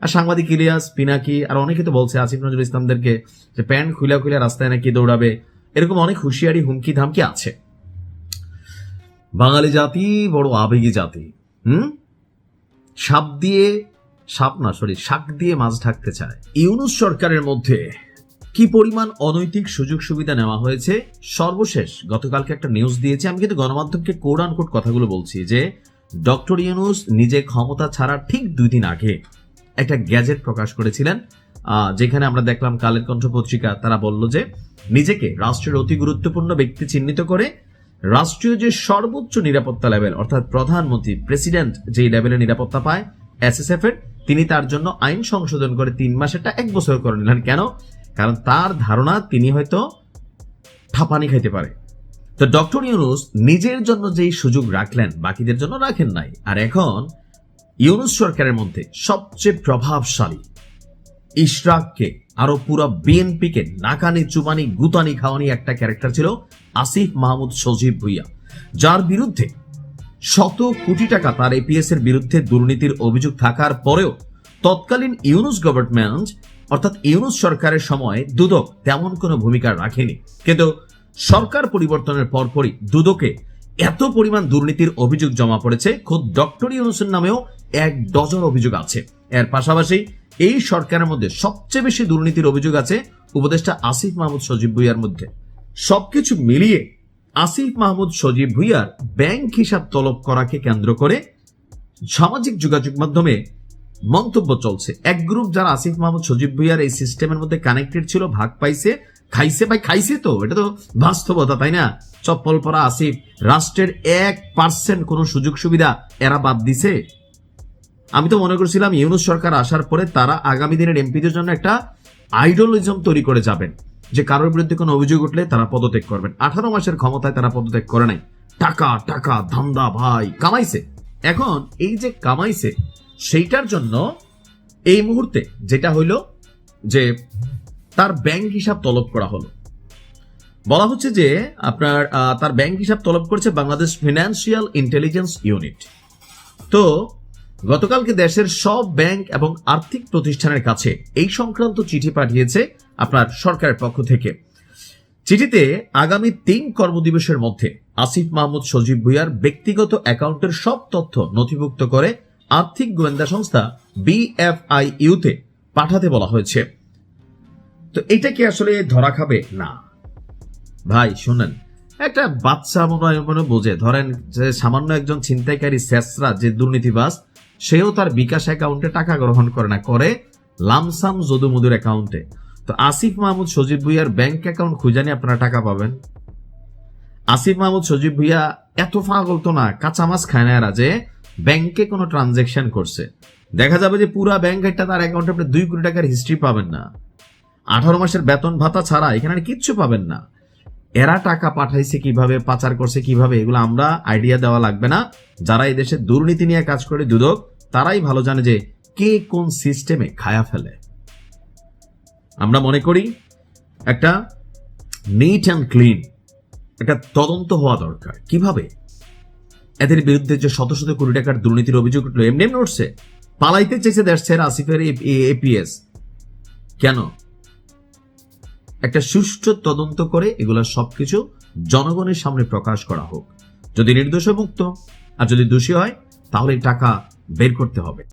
আর সাংবাদিক ইলিয়াস, পিনাকি আর অনেকে তো বলছে আসিফ নজরুল ইসলামদেরকে যে প্যান্ট খুলে খুলে রাস্তায় নাকি দৌড়াবে, এরকম অনেক হুঁশিয়ারি হুমকি ধামকি আছে। বাঙালি জাতি বড় আবেগী জাতি। শাক দিয়ে মাছ ঢাকতে চায়। ইউনূস সরকারের মধ্যে কি পরিমাণ অনৈতিক সুযোগ সুবিধা নেওয়া হয়েছে, সর্বশেষ গতকালকে একটা নিউজ দিয়েছে। আমি কিন্তু গণমাধ্যমকে কোট আনকোট কথাগুলো বলছি যে ডক্টর ইউনূস নিজে ক্ষমতা ছাড়ার ঠিক 2 দিন আগে একটা গ্যাজেট প্রকাশ করেছিলেন, যেখানে আমরা দেখলাম কালের কণ্ঠ পত্রিকা তারা বলল যে নিজেকে রাষ্ট্রের অতি গুরুত্বপূর্ণ ব্যক্তি চিহ্নিত করে রাষ্ট্রীয় যে সর্বোচ্চ নিরাপত্তা লেভেল, অর্থাৎ প্রধানমন্ত্রী প্রেসিডেন্ট যেই লেভেলের নিরাপত্তা পায় এসএসএফ এর, তিনি তার জন্য আইন সংশোধন করে 3 মাসেরটা 1 বছর করে নিলেন। কেন? কারণ তার ধারণা তিনি হয়তো ঠাপানি খাইতে পারে। তো ডক্টর ইউনূস নিজের জন্য যেই সুযোগ রাখলেন বাকিদের জন্য রাখেন নাই। আর এখন ইউনূস সরকারের মধ্যে সবচেয়ে প্রভাবশালী ইশরাককে আরো পুরো বিএনপিকে নাকানি চুমানি গুতানি খাওয়ানি একটা ক্যারেক্টার ছিল আসিফ মাহমুদ সজীব ভুইয়া, যার বিরুদ্ধে শত কোটি টাকা তার এপিএস এর বিরুদ্ধে দুর্নীতির অভিযোগ থাকার পরেও তৎকালীন ইউনূস গভর্নমেন্ট অর্থাৎ ইউনূস সরকারের সময় দুদক তেমন কোনো ভূমিকা রাখেনি। কিন্তু সরকার পরিবর্তনের পরপরই দুদকে এত পরিমাণ দুর্নীতির অভিযোগ জমা পড়েছে, খোদ ডক্টর ইউনূসের নামেও 1 ডজন অভিযোগ আছে। এর পাশাপাশি এই সরকারের মধ্যে সবচেয়ে বেশি দুর্নীতির অভিযোগ আছে উপদেষ্টা আসিফ মাহমুদ সজীব ভুইয়ার মধ্যে। সবকিছু মিলিয়ে আসিফ মাহমুদ সজীব ভুইয়ার ব্যাংক হিসাব তলব করাকে কেন্দ্র করে সামাজিক যোগাযোগ মাধ্যমে মন্তব্য চলছে। এক গ্রুপ যারা আসিফ মাহমুদ সজীব ভুইয়ার এই সিস্টেমের মধ্যে কানেক্টেড ছিল, ভাগ পাইছে, খাইছে ভাই, খাইছে তো, এটা তো বাস্তবতা, তাই না? চপ্পল পরা আসিফ রাষ্ট্রের 1% কোনো সুযোগ সুবিধা এরা বাদ দিছে। আমি তো মনে করছিলাম ইউনূস সরকার আসার পরে তারা আগামী দিনের এমপিদের জন্য একটা আইডোলিজম তৈরি করে যাবেন, যে কারোর বিরুদ্ধে কোনো অভিযোগ উঠলে তারা পদত্যাগ করবেন। 18 মাসের ক্ষমতায় তারা পদত্যাগ করে নাই। টাকা টাকা ধান্দা ভাই, কামাইছে। এখন এই যে কামাইছে সেইটার জন্য এই মুহূর্তে যেটা হইল যে তার ব্যাংক হিসাব তলব করা হলো। বলা হচ্ছে যে আপনার তার ব্যাংক হিসাব তলব করেছে বাংলাদেশ ফিনান্সিয়াল ইন্টেলিজেন্স ইউনিট। তো গতকালকে দেশের সব ব্যাংক এবং আর্থিক প্রতিষ্ঠানের কাছে এই সংক্রান্ত চিঠি পাঠিয়েছে আপনার সরকারের পক্ষ থেকে। চিঠিতে আগামী 3 কর্মদিবসের মধ্যে আসিফ মাহমুদ সজীব ভুইয়ার ব্যক্তিগত অ্যাকাউন্টের সব তথ্য নথিভুক্ত করে আর্থিক গোয়েন্দা সংস্থা বিএফআইইউতে পাঠাতে বলা হয়েছে। তো এটা কি আসলে ধরা খাবে? না ভাই, শুনেন, একটা বাচ্চা মনে বোঝে। ধরেন যে সামান্য একজন ছিনতাইকারী শেষরা যে দুর্নীতিবাজ, সেও তার বিকাশ অ্যাকাউন্টে টাকা গ্রহণ করে না, করে লামসাম যদুমধুর অ্যাকাউন্টে। তো আসিফ মাহমুদ সজীব ভুইয়ার ব্যাংক অ্যাকাউন্ট খুঁজানি আপনারা টাকা পাবেন। আসিফ মাহমুদ সজীব ভুইয়া এত পাগল তো না, কাঁচা মাছ খায় না এরা, যে ব্যাংকে কোনো ট্রানজেকশন করছে। দেখা যাবে যে পুরা ব্যাংক একটা তার অ্যাকাউন্টে আপনি 2 কোটি টাকার হিস্ট্রি পাবেন না। 18 মাসের বেতন ভাতা ছাড়া এখানে কিচ্ছু পাবেন না। এরা টাকা পাঠাইছে কিভাবে, পাচার করছে কিভাবে, এগুলো আমরা আইডিয়া দেওয়া লাগবে না। যারা এই দেশে দুর্নীতি নিয়ে কাজ করে দুদক, তারাই ভালো জানে যে কে কোন সিস্টেমে খায়া ফেলে। আমরা মনে করি একটা নিট অ্যান্ড ক্লিন একটা তদন্ত হওয়া দরকার। কিভাবে এদের বিরুদ্ধে যে শত শত কোটি টাকার দুর্নীতির অভিযোগ উঠলো, এমনি উঠছে, পালাইতে চেয়েছে দেশ ছেড়ে আসিফের এপিএস। কেন? একটা সুষ্ঠু তদন্ত করে এগুলা সবকিছু জনগণের সামনে প্রকাশ করা হোক। যদি নির্দোষ মুক্ত, আর যদি দোষী হয় তাহলে টাকা বের করতে হবে।